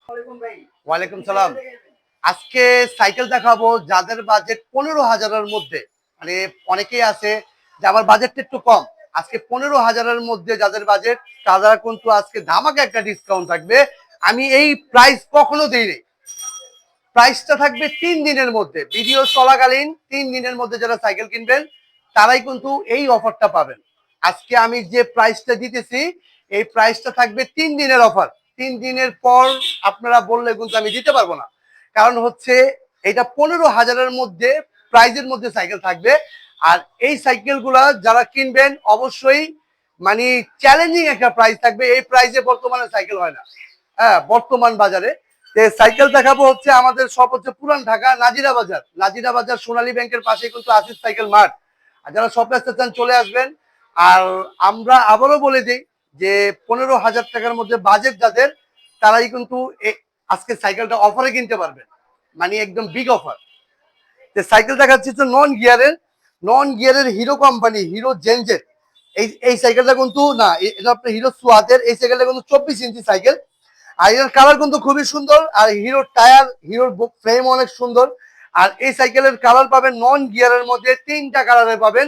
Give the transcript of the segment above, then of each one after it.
ওয়ালাইকুম সালাম। আজকে সাইকেল দেখাবো যাদের বাজেট 15,000-এর মধ্যে। মানে অনেকেই আছে যে আমার বাজেটটা একটু কম। আজকে 15,000-এর মধ্যে যাদের বাজেট তারা কিন্তু আজকে ধামাকা একটা ডিসকাউন্ট থাকবে। আমি এই প্রাইস কখনো দিইনি। প্রাইসটা থাকবে 3 দিনের মধ্যে, ভিডিও চলাকালীন 3 দিনের মধ্যে যারা সাইকেল কিনবেন তারাই কিন্তু এই অফারটা পাবেন। আজকে আমি যে প্রাইসটা দিতেছি এই প্রাইসটা থাকবে 3 দিনের অফার। 3 দিনের পর আপনারা বললে কিন্তু আমি দিতে পারবো না, কারণ হচ্ছে এটা 15,000-এর মধ্যে প্রাইজের মধ্যে সাইকেল থাকবে। আর এই সাইকেলগুলা যারা কিনবেন অবশ্যই মানে চ্যালেঞ্জিং একটা প্রাইস থাকবে। এই প্রাইসে বর্তমানে সাইকেল হয় না, হ্যাঁ, বর্তমান বাজারে। সাইকেল দেখাবো হচ্ছে আমাদের সব হচ্ছে পুরান ঢাকা নাজিরা বাজার। নাজিরা বাজার সোনালী ব্যাংকের পাশে কিন্তু আসিফ সাইকেল মার্ট। আর যারা শপে আসতে চান চলে আসবেন। আর আমরা আবারও বলে দিই যে 15,000 টাকার মধ্যে বাজেট যাদের তারাই কিন্তু আজকে সাইকেলটা অফারে কিনতে পারবেন, মানে একদম বিগ অফার। সাইকেল দেখাচ্ছি তো নন গিয়ারের হিরো কোম্পানি হিরো জেনজেট। এই সাইকেলটা কিন্তু না, এটা আপনার হিরো সোয়াতের। এই সাইকেলটা কিন্তু 24 ইঞ্চি সাইকেল। আর এটার কালার কিন্তু খুবই সুন্দর। আর হিরোর টায়ার, হিরোর ফ্রেম অনেক সুন্দর। আর এই সাইকেলের কালার পাবেন নন গিয়ারের মধ্যে 3টা কালারে পাবেন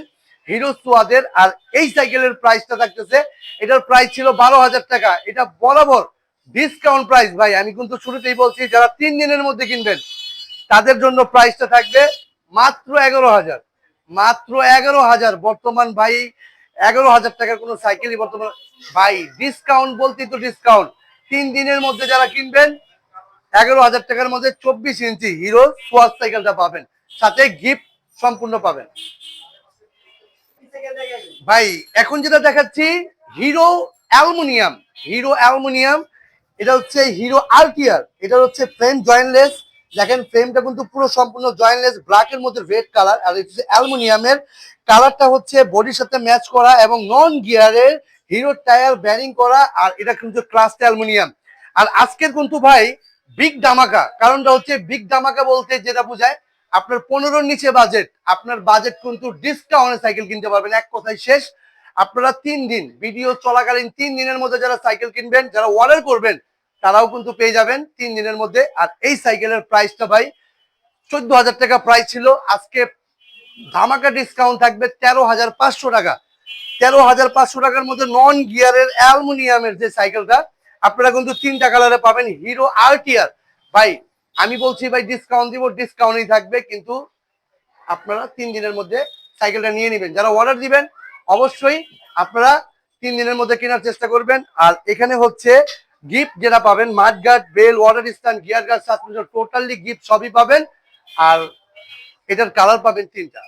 হিরো সোয়াদের। আর এই সাইকেলের প্রাইসটা থাকতেছে, এটার প্রাইস ছিল 12,000 টাকা। এটা বরাবর ডিসকাউন্ট প্রাইস ভাই। আমি কিন্তু শুরুতেই বলছি যারা 3 দিনের মধ্যে কিনবেন তাদের জন্য প্রাইসটা থাকবে মাত্র 11,000। মাত্র 11,000 বর্তমান ভাই। 11,000 টাকার কোনো সাইকেলই বর্তমান ভাই ডিসকাউন্ট বলতেই তো ডিসকাউন্ট। 3 দিনের মধ্যে যারা কিনবেন 11,000 টাকার মধ্যে 24 ইঞ্চি হিরো সোয়াস সাইকেলটা পাবেন, সাথে গিফট সম্পূর্ণ পাবেন। ভাই এখন যেটা দেখাচ্ছি হিরো অ্যালুমিনিয়াম। হিরো অ্যালুমিনিয়াম, এটা হচ্ছে হিরো আরটিআর। এটা হচ্ছে ফ্রেম জয়েন্টলেস। দেখেন ফ্রেমটা কিন্তু পুরো সম্পূর্ণ জয়েন্টলেস, ব্ল্যাকের মধ্যে রেড কালার। আর এটা হচ্ছে অ্যালুমিনিয়ামের। কালারটা হচ্ছে বডির সাথে ম্যাচ করা এবং নন গিয়ারের হিরো টায়ার ব্যারিং করা। আর এটা কিন্তু ক্লাসটা অ্যালুমিনিয়াম। আর আজকের কিন্তু ভাই বিগ ধামাকা। কারণটা হচ্ছে বিগ ধামাকা বলতে যেটা বোঝায় আপনার 15-র নিচে বাজেট, আপনার বাজেট কিন্তু ডিসকাউন্টে সাইকেল কিনতে পারবেন। এক কথায় শেষ। আপনারা 3 দিন ভিডিও চলাকালীন 3 দিনের মধ্যে যারা সাইকেল কিনবেন, যারা অর্ডার করবেন তারাও কিন্তু পেয়ে যাবেন 3 দিনের মধ্যে। আর এই সাইকেলের প্রাইসটা ভাই 14,000 টাকা প্রাইস ছিল, আজকে ধামাকা ডিসকাউন্ট থাকবে 13,500 টাকা। 13,500 টাকার মধ্যে নন গিয়ারের অ্যালুমিনিয়ামের যে সাইকেলটা আপনারা কিন্তু 3টা কালারে পাবেন হিরো আরটিআর। ভাই আমি বলছি ভাই ডিসকাউন্ট দিব, ডিসকাউন্টই থাকবে, কিন্তু আপনারা 3 দিনের মধ্যে সাইকেলটা নিয়ে নেবেন। যারা অর্ডার দিবেন অবশ্যই আপনারা 3 দিনের মধ্যে কেনার চেষ্টা করবেন। আর এখানে হচ্ছে গিফট যেটা পাবেন mud guard, bell, water stand, gear guard, suspension, totally gift সবই পাবেন। আর এটার কালার পাবেন 3টা।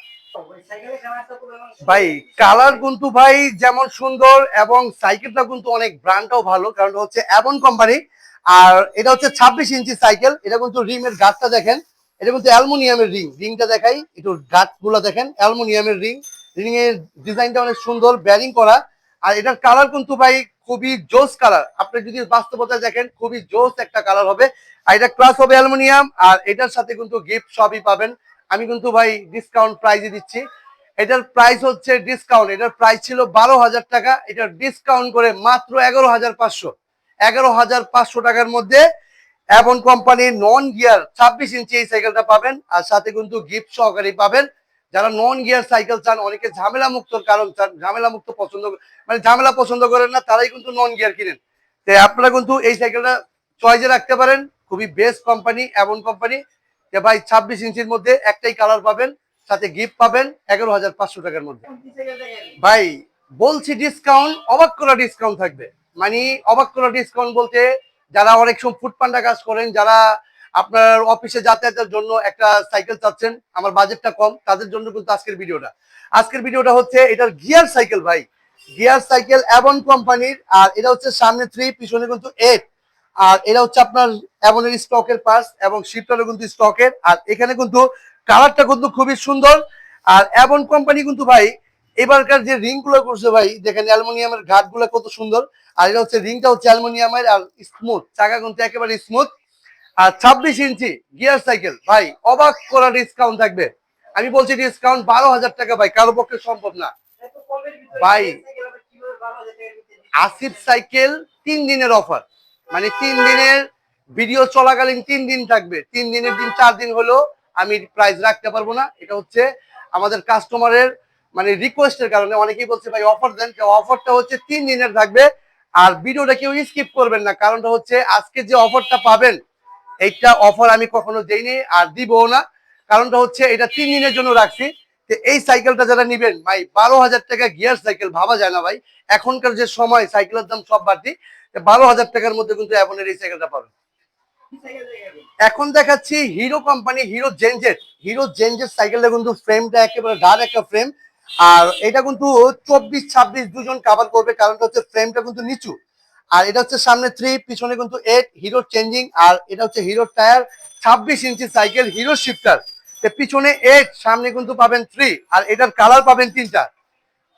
ভাই কালার কিন্তু ভাই যেমন সুন্দর এবং সাইকেলটা কিন্তু অনেক ব্র্যান্ডটাও ভালো, কারণ হচ্ছে অ্যাবন কোম্পানি। আর এটা হচ্ছে 26 ইঞ্চি সাইকেল। এটা কিন্তু রিমের গার্ডটা দেখেন, এটা কিন্তু অ্যালুমিনিয়ামের রিংটা দেখাই একটু, গার্ড গুলো দেখেন অ্যালুমিনিয়ামের রিং এর ডিজাইনটা অনেক সুন্দর, ব্যারিং করা। আর এটার কালার কিন্তু ভাই খুবই জোস কালার। আপনি যদি বাস্তবতায় দেখেন খুবই জোস একটা কালার হবে। আর এটা ক্লাস হবে অ্যালুমিনিয়াম। আর এটার সাথে কিন্তু গিফট সবই পাবেন। আমি কিন্তু ভাই ডিসকাউন্ট প্রাইজে দিচ্ছি। এটার প্রাইস হচ্ছে ডিসকাউন্ট, এটার প্রাইস ছিল 12,000 টাকা, এটার ডিসকাউন্ট করে মাত্র 11,500। 11,500 টাকার মধ্যে অ্যাবন কোম্পানির নন গিয়ার 26 ইঞ্চি এই সাইকেলটা পাবেন। আর সাথে কিন্তু গিফট সহকারে পাবেন। যারা নন গিয়ার সাইকেল চান, অনেকে ঝামেলা মুক্তর কারণ চান, ঝামেলা মুক্ত পছন্দ মানে ঝামেলা পছন্দ করেন না, তারাই কিন্তু নন গিয়ার কিনেন। তো আপনারা কিন্তু এই সাইকেলটা চয়েসে রাখতে পারেন। খুবই বেস্ট কোম্পানি অ্যাবন কোম্পানি। যে ভাই 26 ইঞ্চির মধ্যে একটাই কালার পাবেন, সাথে গিফট পাবেন 11,500 টাকার মধ্যে। ভাই বলছি ডিসকাউন্ট, অবাক করা ডিসকাউন্ট থাকবে। মানে অবাক করা ডিসকাউন্ট বলতে যারা অনেক সময় ফুড পান্ডা কাজ করেন, যারা আপনার অফিসে যাতায়াতের জন্য একটা সাইকেল চাচ্ছেন, আমার বাজেটটা কম, তাদের জন্য কিন্তু আজকের ভিডিওটা হচ্ছে এটার গিয়ার সাইকেল ভাই। গিয়ার সাইকেল অ্যাবন কোম্পানির। আর এটা হচ্ছে সামনে 3, পিছনে কিন্তু 8। আর এটা হচ্ছে আপনার অ্যাবনের স্টকের পার্টস এবং শিফটারও কিন্তু স্টকের। আর এখানে কিন্তু কালারটা কিন্তু খুবই সুন্দর। আর অ্যাবন কোম্পানি কিন্তু ভাই এবারকার যে রিং গুলো করছে ভাই, দেখেন অ্যালুমিনিয়ামের ঘাট গুলো কত সুন্দর। আর এটা হচ্ছে রিংটা হচ্ছে অ্যালুমিনিয়ামের। আর স্মুথ চাকা কিন্তু একেবারে স্মুথ। আর 26 ইঞ্চি গিয়ার সাইকেল ভাই, অবাক করা ডিসকাউন্ট থাকবে। আমি বলছি ডিসকাউন্ট 12,000 টাকা ভাই, কারো পক্ষে সম্ভব না ভাই। আসিফ সাইকেল 3 দিনের অফার, মানে 3 দিনের ভিডিও চলাকালীন 3 দিন থাকবে, 3 দিনের দিন 4 দিন হলো আমি প্রাইস রাখতে পারবো না। এটা হচ্ছে আমাদের কাস্টমারের মানে রিকোয়েস্টের কারণে। অনেকেই বলছে ভাই অফার দেন, অফারটা হচ্ছে 3 দিনের থাকবে। আর ভিডিওটা কেউ স্কিপ করবেন না, কারণটা হচ্ছে আজকে যে অফারটা পাবেন এইটা অফার আমি কখনো দেইনি আর দিবও না। কারণটা হচ্ছে এটা 3 দিনের জন্য রাখছি। এই সাইকেলটা যারা নিবেন ভাই, 12,000 টাকা গিয়ার সাইকেল ভাবা যায় না ভাই। এখনকার যে সময় সাইকেলের দাম সব বাড়তি, 12,000 টাকার মধ্যে কিন্তু অ্যাভনের এই সাইকেলটা পাবেন। এখন দেখাচ্ছি হিরো কোম্পানি হিরো জেনজেট। হিরো জেনজেট সাইকেলটা কিন্তু ফ্রেমটা একেবারে ডার একটা ফ্রেম। আর এটা কিন্তু 24-26 দুজন কাভার করবে, কারণটা হচ্ছে ফ্রেমটা কিন্তু নিচু। আর এটা হচ্ছে সামনে 3, পিছনে কিন্তু 8, হিরো চেঞ্জিং। আর এটা হচ্ছে হিরো টায়ার, 26 ইঞ্চি সাইকেল, হিরো শিফটার। পিছনে 8, সামনে কিন্তু পাবেন 3। আর এটার কালার পাবেন 3টা।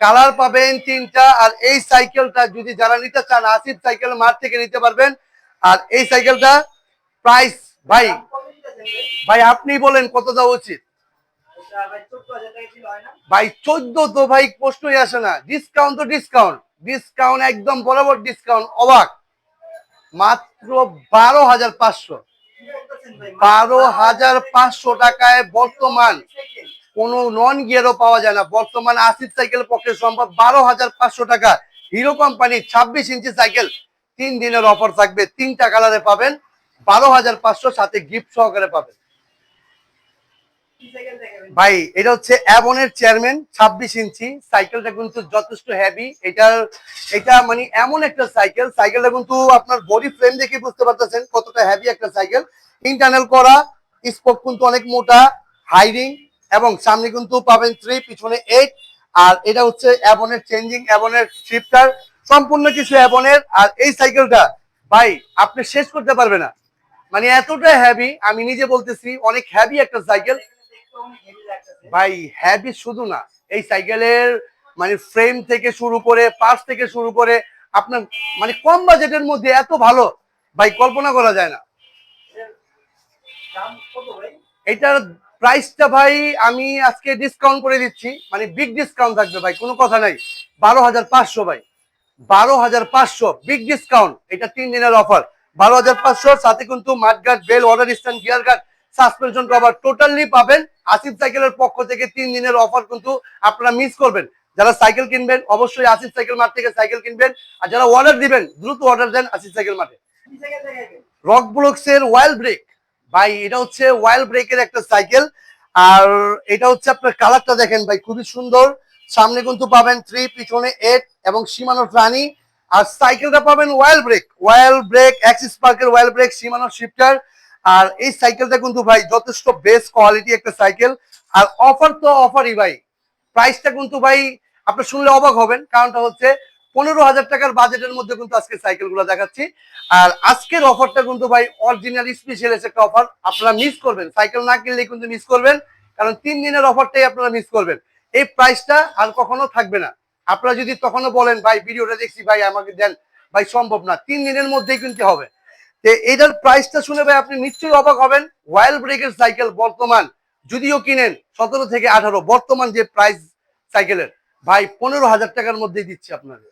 কালার পাবেন 3টা। আর এই সাইকেলটা যদি যারা নিতে চান আসিফ সাইকেল মার্ট থেকে নিতে পারবেন। আর এই সাইকেলটা প্রাইস ভাই, ভাই আপনি বলেন কত দেওয়া উচিত? ভাই 14 তো ভাই প্রশ্নই আসে না। ডিসকাউন্ট তো ডিসকাউন্ট, ডিসকাউন্ট একদম বরাবর ডিসকাউন্ট, অবাক। মাত্র 12,500, 12,500 টাকায় বর্তমান কোনো নন গিয়ারও পাওয়া যায় না। বর্তমান আসিফ সাইকেল পক্ষে সম্ভব। 12,500 টাকা হিরো কোম্পানি 26 ইঞ্চি সাইকেল। 3 দিনের অফার থাকবে, 3টা কালারে পাবেন। 12,500 সাথে গিফট সহকারে পাবেন। ভাই এটা হচ্ছে অ্যাভনের চেয়ারম্যান 26 ইঞ্চি সাইকেলটা কিন্তু যথেষ্ট হেভি। এটা মানে এমন একটা সাইকেল, সাইকেলটা কিন্তু আপনার বডি ফ্রেম দেখে বুঝতে পারতেছেন কতটা হেভি একটা সাইকেল। ইন্টারনাল করা, স্পোক কিন্তু অনেক মোটা, হাইরিং, এবং সামনে কিন্তু পাবেন 3, পিছনে 8। আর এটা হচ্ছে অ্যাভনের চেঞ্জিং, অ্যাভনের শিফটার, সম্পূর্ণ কিছু অ্যাভনের। আর এই সাইকেলটা ভাই আপনি শেষ করতে পারবে না, মানে এতটা হেভি। আমি নিজে বলতেছি অনেক হেভি একটা সাইকেল ভাই। হেভি শুধু না, এই সাইকেলের মানে ফ্রেম থেকে শুরু করে পার্টস থেকে শুরু করে আপনার মানে কম বাজেটের মধ্যে এত ভালো ভাই কল্পনা করা যায় না। এটার প্রাইসটা ভাই আমি আজকে ডিসকাউন্ট করে দিচ্ছি, মানে বিগ ডিসকাউন্ট থাকবে ভাই, কোনো কথা নাই। 12,500 ভাই, 12,500 বিগ ডিসকাউন্ট। এটা 3 দিনের অফার। 12,500 সাথে কিন্তু mudguard, bell, order stand, gear guard, suspension cover totally পাবেন আসিফ সাইকেলের পক্ষ থেকে। 3 দিনের অফার কিন্তু আপনারা মিস করবেন। যারা সাইকেল কিনবেন অবশ্যই আসিফ সাইকেল মার্ট থেকে সাইকেল কিনবেন। আর যারা অর্ডার দিবেন দ্রুত অর্ডার দেন আসিফ সাইকেল মার্টে। রক ব্লকসের ওয়াইল্ড ব্রেক ভাই, এটা হচ্ছে ওয়াইল্ড ব্রেকের একটা সাইকেল। আর এটা হচ্ছে আপনার কালারটা দেখেন ভাই, খুবই সুন্দর। সামনে কিন্তু পাবেন 3, পিছনে 8 এবং সীমানোর প্রাণী। আর সাইকেলটা পাবেন ওয়াইল্ড ব্রেক অ্যাক্সিস পার্কের ওয়াইল্ড ব্রেক, সীমানোর শিফটার। আর এই সাইকেলটা কিন্তু ভাই যথেষ্ট বেস্ট কোয়ালিটি একটা সাইকেল। আর অফার তো অফারই ভাই। প্রাইসটা কিন্তু ভাই আপনি শুনলে অবাক হবেন, কারণটা হচ্ছে 15,000 টাকার বাজেটের মধ্যে কিন্তু আজকে সাইকেল গুলো দেখাচ্ছি। আর আজকের অফারটা কিন্তু ভাই অরিজিনাল স্পেশাল একটা অফার, আপনারা মিস করবেন। সাইকেল না কিনলে কিন্তু মিস করবেন, কারণ 3 দিনের অফারটাই আপনারা মিস করবেন। এই প্রাইসটা আর কখনো থাকবে না। আপনারা যদি তখনও বলেন ভাই ভিডিওটা দেখছি ভাই আমাকে দেন, ভাই সম্ভব না, 3 দিনের মধ্যেই কিনতে হবে। এটার প্রাইসটা শুনে ভাই আপনি নিশ্চয়ই অবাক হবেন। ওয়াইল্ড ব্রেকের সাইকেল বর্তমান যদিও কিনেন 17 থেকে 18, বর্তমান যে প্রাইস সাইকেলের ভাই 15,000 টাকার মধ্যেই দিচ্ছি আপনাদের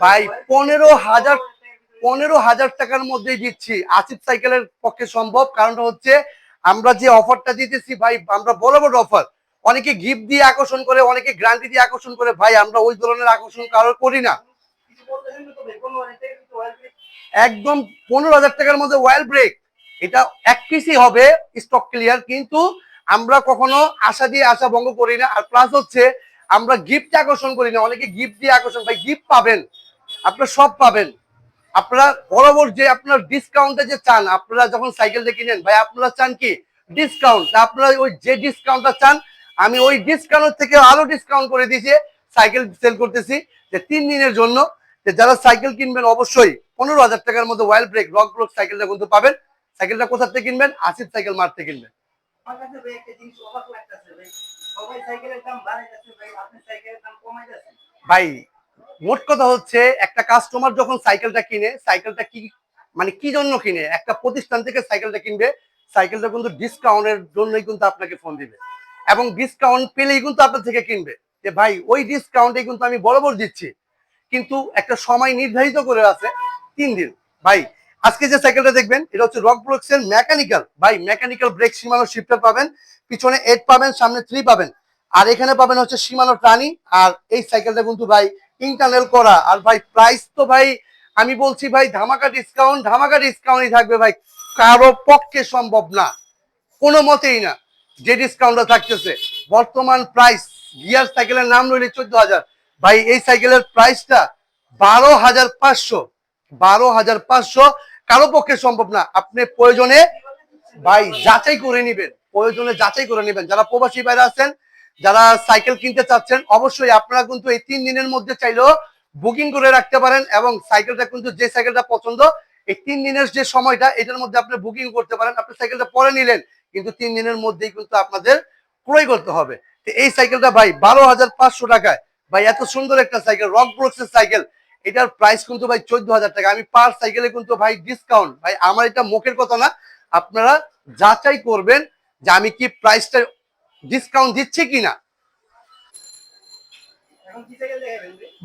ভাই। 15,000 টাকার মধ্যেই দিচ্ছি। আসিফ সাইকেলের পক্ষে সম্ভব, কারণটা হচ্ছে আমরা যে অফারটা দিতেছি ভাই, আমরা বড় বড় অফার। অনেকে গিফট দিয়ে আকর্ষণ করে, অনেকে গ্যারান্টি দিয়ে আকর্ষণ করে, ভাই আমরা ওই ধরনের আকর্ষণ কারোর করি না। একদম 15,000 টাকার মধ্যে ওয়াইল্ড ব্রেক, এটা এক পিসই হবে, স্টক ক্লিয়ার। কিন্তু আমরা কখনো আশা দিয়ে আশা ভঙ্গ করি না। আর প্লাস হচ্ছে আমরা গিফট আকর্ষণ করি না। অনেকে গিফট দিয়ে আকর্ষণ, ভাই গিফট পাবেন, আপনারা সব পাবেন। আপনারা বরাবর যে আপনার ডিসকাউন্টে যে চান, আপনারা যখন সাইকেলটা কিনেন ভাই আপনারা চান কি ডিসকাউন্ট। আপনারা ওই যে ডিসকাউন্টটা চান, আমি ওই ডিসকাউন্ট থেকে আরো ডিসকাউন্ট করে দিয়েছি সাইকেল সেল করতেছি যে 3 দিনের জন্য। যারা সাইকেল কিনবেন অবশ্যই 15,000 টাকার মধ্যে ওয়াইল্ড ব্রেক রক ব্লক সাইকেলটা কিন্তু পাবেন। সাইকেলটা কোথা থেকে কিনবেন? আসিফ সাইকেল মার্ট থেকে কিনবেন। ভাই মোট কথা হচ্ছে একটা কাস্টমার যখন সাইকেলটা কিনে, সাইকেলটা কি মানে কি জন্য কিনে, একটা প্রতিষ্ঠান থেকে সাইকেলটা কিনবে, সাইকেলটা কিন্তু ডিসকাউন্টের জন্যই কিন্তু আপনাকে ফোন দিবে, এবং ডিসকাউন্ট পেলেই কিন্তু আপনার থেকে কিনবে। যে ভাই ওই ডিসকাউন্টে কিন্তু আমি বরাবর দিচ্ছি, কিন্তু একটা সময় নির্ধারিত করে আছে 3 দিন। ভাই আজকে যে সাইকেলটা দেখবেন এটা হচ্ছে রক ব্লকসের মেকানিক্যাল ভাই, মেকানিক্যাল ব্রেক সীমানো শিফটার পাবেন, পিছনে 8 পাবেন, সামনে 3 পাবেন, আর এখানে পাবেন হচ্ছে সীমানো টানি। আর এই সাইকেলটা কিন্তু ভাই ইন্টারনাল করা। আর ভাই প্রাইস তো ভাই আমি বলছি ভাই ধামাকা ডিসকাউন্টই থাকবে ভাই, কারো পক্ষে সম্ভব না, কোনো মতেই না। যে ডিসকাউন্টটা থাকতেছে বর্তমান প্রাইস, গিয়ার সাইকেলের নাম রইলে 14,000, ভাই এই সাইকেলের প্রাইসটা 12,500, 12,500, কারো পক্ষে সম্ভব না। আপনি প্রয়োজনে ভাই যাচাই করে নিবেন, প্রয়োজনে যাচাই করে নেবেন। যারা প্রবাসী বাইরে আছেন, যারা সাইকেল কিনতে চাচ্ছেন, অবশ্যই আপনারা কিন্তু এই 3 দিনের মধ্যে চাইলেও বুকিং করে রাখতে পারেন। এবং সাইকেলটা কিন্তু যে সাইকেলটা পছন্দ, এই 3 দিনের যে সময়টা, এটার মধ্যে আপনি বুকিং করতে পারেন। আপনি সাইকেলটা পরে নিলেন, কিন্তু 3 দিনের মধ্যেই কিন্তু আপনাদের ক্রয় করতে হবে। তো এই সাইকেলটা ভাই 12,500 টাকায়, ভাই এত সুন্দর একটা সাইকেল, রক ব্রুকসের সাইকেল, এটার প্রাইস কিন্তু ভাই 14,000 টাকা। আমি পার সাইকেলে কিন্তু ভাই ডিসকাউন্ট, ভাই আমার এটা মুখের কথা না, আপনারা যাচাই করবেন যে আমি কি প্রাইসটা ডিসকাউন্ট দিচ্ছি কিনা।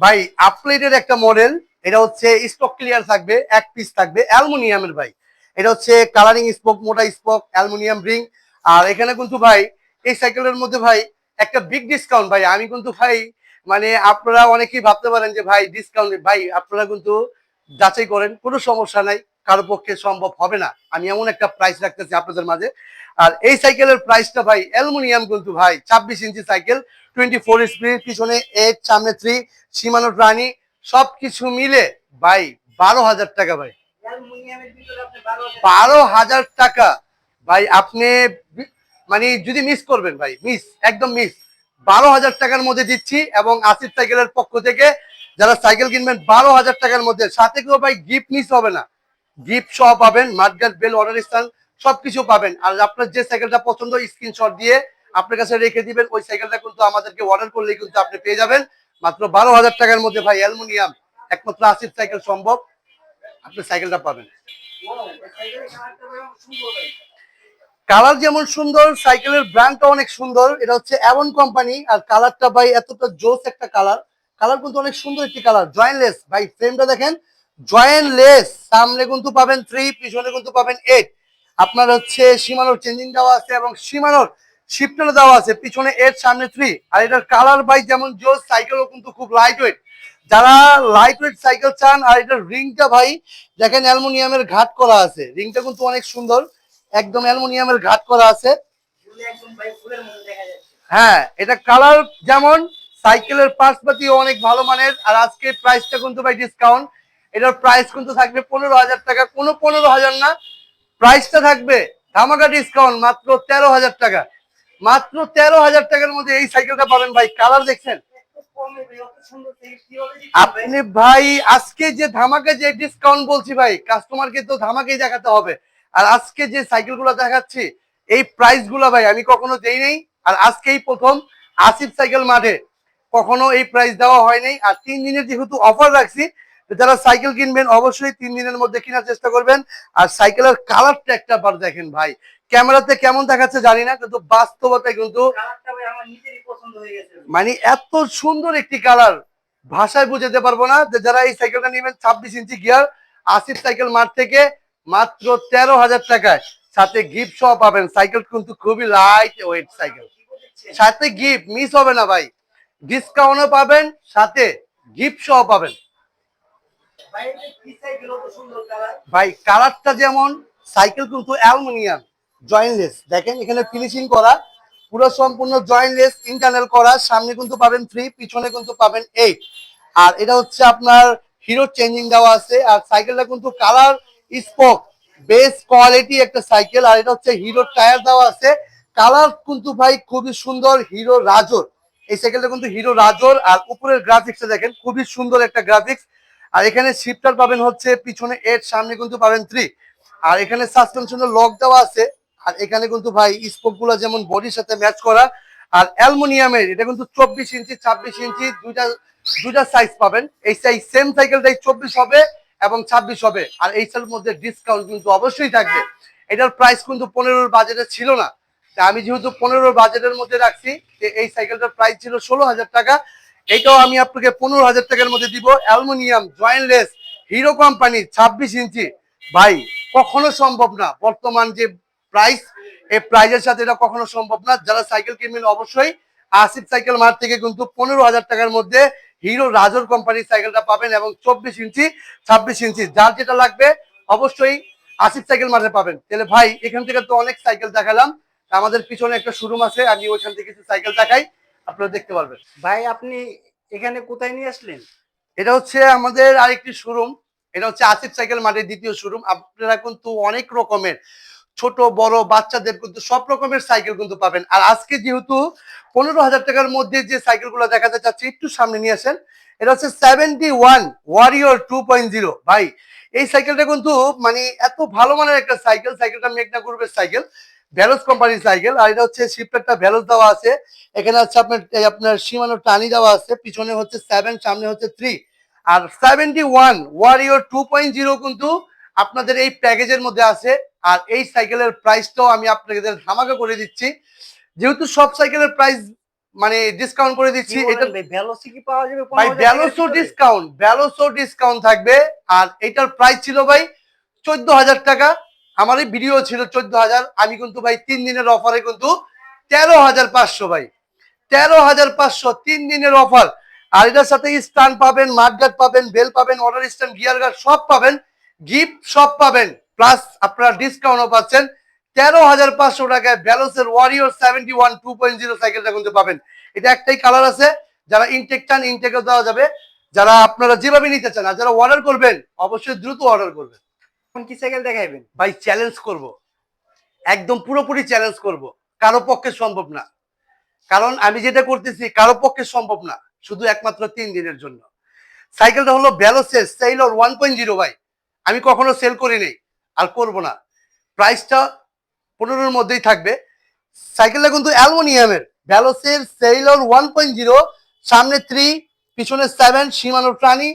ভাই আপগ্রেডের একটা মডেল, এটা হচ্ছে স্পক ক্লিয়ার থাকবে, এক পিস থাকবে, অ্যালুমিনিয়ামের ভাই। এটা হচ্ছে কালারিং স্পোক, মোটা স্পোক, অ্যালুমিনিয়াম রিং। আর এখানে কিন্তু ভাই এই সাইকেলের মধ্যে ভাই একটা বিগ ডিসকাউন্ট ভাই, আমি কিন্তু ভাই মানে আপনারা অনেকেই ভাবতে পারেন যে ভাই ডিসকাউন্ট, ভাই আপনারা কিন্তু যাচাই করেন, কোনো সমস্যা নাই, কারো পক্ষে সম্ভব হবে না। আমি এমন একটা প্রাইস রাখতেছি আপনাদের মাঝে। আর এই সাইকেলের প্রাইসটা ভাই অ্যালুমিনিয়াম কিন্তু ভাই, 26 ইঞ্চি সাইকেল, 24 স্পিড, পিছনে 8, সামনে 3, সীমানো প্রাণী, সবকিছু মিলে ভাই 12,000 টাকা ভাই, 12,000 টাকা ভাই। আপনি মানে যদি মিস করবেন ভাই, মিস, একদম মিস, 12,000 টাকার মধ্যে দিচ্ছি। এবং আসিফ সাইকেলের পক্ষ থেকে যারা সাইকেল কিনবেন 12,000 টাকার মধ্যে, সাথে কেউ ভাই গিফট মিস হবে না, গিফট সহ পাবেন, মাডগার্ড, বেল, অর্ডার স্থান সবকিছু পাবেন। আর আপনার যে সাইকেলটা পছন্দ স্ক্রিনশট দিয়ে আপনার কাছে রেখে দিবেন, ওই সাইকেলটা কিন্তু আমাদেরকে অর্ডার করলেই কিন্তু আপনি পেয়ে যাবেন মাত্র 12,000 টাকার মধ্যে ভাই। অ্যালুমিনিয়াম, একমাত্র আসিফ সাইকেল সম্ভব আপনি সাইকেলটা পাবেন। কালার যেমন সুন্দর, সাইকেলের ব্র্যান্ডটা অনেক সুন্দর, এটা হচ্ছে অ্যাভন কোম্পানি। আর কালারটা ভাই এতটা জোস একটা কালার, কালার কিন্তু অনেক সুন্দর একটি কালার, জয়েন্টলেস ভাই, ফ্রেমটা দেখেন জয়েন্টলেস, সামনে কিন্তু পাবেন 3, পিছনে কিন্তু পাবেন 8। আপনার হচ্ছে সীমানোর চেঞ্জিং দেওয়া আছে এবং সীমানোর শিফটার দেওয়া আছে, পিছনে 8, সামনে 3। আর এটার কালার ভাই যেমন জোস, সাইকেলও কিন্তু খুব লাইট ওয়েট, যারা লাইট ওয়েট সাইকেল চান। আর এটার রিংটা ভাই দেখেন অ্যালুমিনিয়ামের ঘাট করা আছে, রিংটা কিন্তু অনেক সুন্দর, একদম অ্যালুমিনিয়ামের ঘাট করা আছে। হ্যাঁ, এটা কালার যেমন, সাইকেলের পার্টসপাতি অনেক ভালো মানের। আর আজকে প্রাইসটা কিন্তু ভাই ডিসকাউন্ট, এটার প্রাইস কিন্তু থাকবে 15,000 টাকা, কোনো 15,000 না, প্রাইসটা থাকবে ধামাকা ডিসকাউন্ট মাত্র 13,000 টাকা, মাত্র 13,000 টাকার মধ্যে এই সাইকেলটা পাবেন ভাই। কালার দেখছেন আপনি ভাই, আজকে যে ধামাকা যে ডিসকাউন্ট বলছি ভাই, কাস্টমারকে তো ধামাকাই দেখাতে হবে। আর আজকে যে সাইকেল গুলো দেখাচ্ছি, এই প্রাইস গুলো ভাই আমি কখনো দেই নাই, আর আজকেই প্রথম আসিফ সাইকেল মাঠে, কখনো এই প্রাইস দেওয়া হয় নাই। আর 3 দিনের যেহেতু অফার রাখছি, যারা সাইকেল কিনবেন অবশ্যই 3 দিনের মধ্যে কেনার চেষ্টা করবেন। আর সাইকেলের কালারটা একটা বার দেখেন ভাই, ক্যামেরাতে কেমন দেখাচ্ছে জানি না, কিন্তু বাস্তবতায় কিন্তু মানে এত সুন্দর একটি কালার, ভাষায় বুঝাতে পারবো না। যে যারা এই সাইকেলটা নেবেন 26 ইঞ্চি গিয়ার, আসিফ সাইকেল মার্ট থেকে মাত্র 13,000 টাকায়, সাথে গিফট সহ পাবেন। সাইকেল কিন্তু খুবই লাইট ওয়েট সাইকেল, সাথে গিফট মিস হবে না ভাই, ডিসকাউন্টও পাবেন, সাথে গিফট সহ পাবেন। ভাই কালারটা যেমন, সাইকেল কিন্তু অ্যালুমিনিয়াম জয়েন্টলেস, দেখেন এখানে ফিনিশিং করা, পুরো সম্পূর্ণ জয়েন্টলেস, ইন্টারনাল করা, সামনে কিন্তু পাবেন 3, পিছনে কিন্তু পাবেন 8। আর এটা হচ্ছে আপনার হিরো চেঞ্জিং দেওয়া আছে। আর সাইকেলটা কিন্তু কালার স্পোক, বেস্ট কোয়ালিটি একটা সাইকেল। আর এটা হচ্ছে হিরো টায়ার দেওয়া আছে, কালার কিন্তু ভাই খুবই সুন্দর, হিরো রাজোর, এই সাইকেলটা কিন্তু হিরো রাজোর। আর উপরের গ্রাফিক্সটা দেখেন খুবই সুন্দর একটা গ্রাফিক্স। আর এখানে শিফটার পাবেন হচ্ছে পিছনে 8, সামনে কিন্তু পাবেন 3। আর এখানে সাসপেনশনের লক দেওয়া আছে। আর এখানে কিন্তু ভাই স্পোক গুলো যেমন বডির সাথে ম্যাচ করা। আর অ্যালুমিনিয়ামের, এটা কিন্তু 24 ইঞ্চি, 26 ইঞ্চি, দুইটা দুইটা সাইজ পাবেন। এই সাইজ সেম সাইকেলটাই 24 হবে এবং 26 হবে। আর এইটার মধ্যে ডিসকাউন্ট কিন্তু অবশ্যই থাকবে। এটার প্রাইস কিন্তু 15-র বাজেটে ছিল না, আমি যেহেতু 15-র বাজেটের মধ্যে রাখছি, এই সাইকেলটার প্রাইস ছিল 16,000 টাকা, এইটাও আমি আপনাকে 15,000 টাকার মধ্যে দিব। অ্যালুমিনিয়াম জয়েন্টলেস হিরো কোম্পানি 26 ইঞ্চি ভাই কখনো সম্ভব না, বর্তমান যে প্রাইস, এই প্রাইজের সাথে এটা কখনো সম্ভব না। যারা সাইকেল কিনবেন অবশ্যই আসিফ সাইকেল মার্ট থেকে কিন্তু 15,000 টাকার মধ্যে হিরো রাজোর কোম্পানির সাইকেলটা পাবেন, এবং 24 ইঞ্চি 26 ইঞ্চি যার যেটা লাগবে অবশ্যই আসিফ সাইকেল মার্টে পাবেন। তাহলে ভাই এখান থেকে তো অনেক সাইকেল দেখালাম, আমাদের পিছনে একটা শোরুম আছে, আমি ওইখান থেকে কিছু সাইকেল দেখাই, আপনারা দেখতে পারবেন। ভাই আপনি এখানে কোথায় নিয়ে আসলেন? এটা হচ্ছে আমাদের আরেকটি শোরুম, এটা হচ্ছে আসিফ সাইকেল মার্টের দ্বিতীয় শোরুম। আপনারা কিন্তু অনেক রকমের ছোট বড় বাচ্চাদের কিন্তু সব রকমের সাইকেল কিন্তু পাবেন। আর আজকে যেহেতু 15,000 টাকার মধ্যে যে সাইকেলগুলো দেখাতে চাচ্ছি, একটু সামনে নিয়ে আসেন। এটা হচ্ছে 71 ওয়ারিয়র 2.0। ভাই এই সাইকেলটা কিন্তু মানে এত ভালো মানের একটা সাইকেল, সাইকেলটা মেঘনা গ্রুপের সাইকেল, ভ্যালোস কোম্পানির সাইকেল। আর এটা হচ্ছে শিফটারটা ভ্যালোস দেওয়া আছে, এখানে হচ্ছে আপনার সীমানো টানি দেওয়া আছে, পিছনে হচ্ছে 7, সামনে হচ্ছে 3। আর 71 ওয়ারিয়র 2.0 কিন্তু আপনাদের এই প্যাকেজের মধ্যে আছে। আর এই সাইকেলের প্রাইসটাও আমি আপনাদের ধামাকা করে দিচ্ছি, যেহেতু সব সাইকেলের প্রাইস মানে ডিসকাউন্ট করে দিচ্ছি। এটা ভ্যালোসি কি পাওয়া যাবে ভাই 15,000 ভ্যালোসও ডিসকাউন্ট থাকবে। আর এটার প্রাইস ছিল ভাই 14,000 টাকা, আমার এই ভিডিও ছিল 14,000, আমি কিন্তু ভাই 3 দিনের অফারে কিন্তু 13,500 ভাই, 13,500 3 দিনের অফার। আর এটার সাথে স্ট্যান্ড পাবেন, মাঠগার্ড পাবেন, বেল পাবেন, অর্ডার স্ট্যান্ড, গিয়ার গার্ড সব পাবেন, গিফট সব পাবেন, প্লাস আপনারা ডিসকাউন্টও পাচ্ছেন। 13,500 টাকায় ভ্যালোসের ওয়ারিয়র 71 2.0 সাইকেলটা কিন্তু পাবেন। এটা একটাই কালার আছে, যারা ইনটেক চান ইনটেকও দেওয়া যাবে, যারা আপনারা যেভাবে নিতে চান। আর যারা অর্ডার করবেন অবশ্যই দ্রুত অর্ডার করবেন। কোন কি সাইকেল দেখাইবেন? ভাই চ্যালেঞ্জ করব, একদম পুরোপুরি চ্যালেঞ্জ করব, কারো পক্ষে সম্ভব না, কারণ আমি যেটা করতেছি কারো পক্ষে সম্ভব না, শুধু একমাত্র 3 দিনের জন্য। সাইকেলটা হলো ভ্যালোসের সেইলর 1.0 ভাই, আমি কখনো সেল করি নাই আর করব না। প্রাইসটা 15-র মধ্যেই থাকবে। সাইকেলটা কিন্তু অ্যালুমিনিয়ামের, ভ্যালোসের সেইলর 1.0, সামনে 3, পিছনে 7, সীমানো প্রাণী,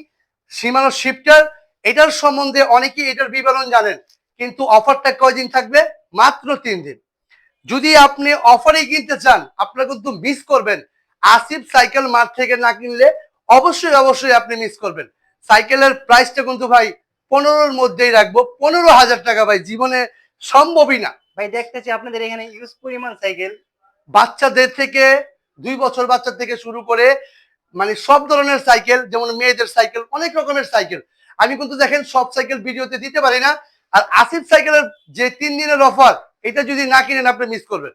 সীমানো শিফটার। এটার সম্বন্ধে অনেকেই এটার বিবরণ জানেন, কিন্তু অফারটা কয়দিন থাকবে? মাত্র 3 দিন। যদি আপনি অফারে কিনতে চান আপনারা কিন্তু মিস করবেন, আসিফ সাইকেল মার্ট থেকে না কিনলে অবশ্যই আপনি মিস করবেন। সাইকেলের প্রাইসটা কিন্তু ভাই 15-র মধ্যেই রাখবো, 15,000 টাকা ভাই জীবনে সম্ভবই না। ভাই দেখতেছি আপনাদের এখানে ইউজ পরিমাণ সাইকেল। বাচ্চাদের থেকে 2 বছর বাচ্চা থেকে শুরু করে মানে সব ধরনের সাইকেল, যেমন মেয়েদের সাইকেল, অনেক রকমের সাইকেল। আমি কিন্তু দেখেন সব সাইকেল ভিডিওতে দিতে পারি না। আর আসিফ সাইকেলের যে 3 দিনের অফার, এটা যদি না কিনেন আপনি মিস করবেন,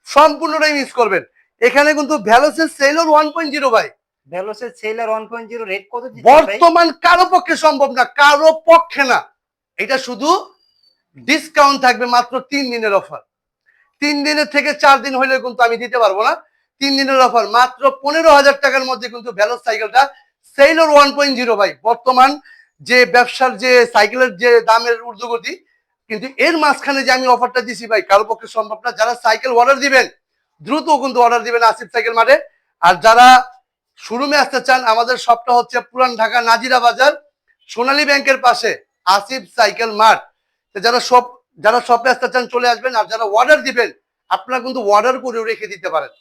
সম্পূর্ণটাই মিস করবেন। এখানে কিন্তু ভ্যালোসের সেলর 1.0 ভাই, ভ্যালোসের সেলার 1.0 রেট কত দিচ্ছেন ভাই? বর্তমান কারো পক্ষে সম্ভব না, কারো পক্ষে না। এটা শুধু ডিসকাউন্ট থাকবে, মাত্র 3 দিনের অফার। 3 দিনের থেকে 4 দিন হইলে কিন্তু আমি দিতে পারবো না। 3 দিনের অফার মাত্র 15,000 টাকার মধ্যে কিন্তু ভ্যালোস সাইকেলটা সেইলর 1.0 ভাই। বর্তমান যে ব্যবসার যে সাইকেলের যে দামের ঊর্ধ্বগতি, কিন্তু এর মাঝখানে যে আমি অফারটা দিছি ভাই কারো পক্ষে সম্ভব না। যারা সাইকেল অর্ডার দিবেন দ্রুত কিন্তু অর্ডার দিবেন আসিফ সাইকেল মার্টে। আর যারা শোরুমে আসতে চান, আমাদের শপটা হচ্ছে পুরান ঢাকা নাজিরা বাজার, সোনালী ব্যাংকের পাশে আসিফ সাইকেল মার্ট। যারা শপে আসতে চান চলে আসবেন। আর যারা অর্ডার দিবেন আপনারা কিন্তু অর্ডার করেও রেখে দিতে পারেন।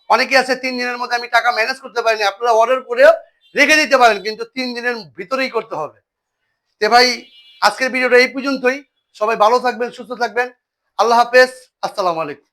অনেকে আছে 3 দিনের মধ্যে আমি টাকা ম্যানেজ করতে পারিনি, আপনারা অর্ডার করেও রেখে দিতে পারেন, কিন্তু 3 দিনের ভিতরেই করতে হবে। তে ভাই আজকের ভিডিওটা এই পর্যন্তই। সবাই ভালো থাকবেন, সুস্থ থাকবেন। আল্লাহ হাফেজ, আসসালামু আলাইকুম।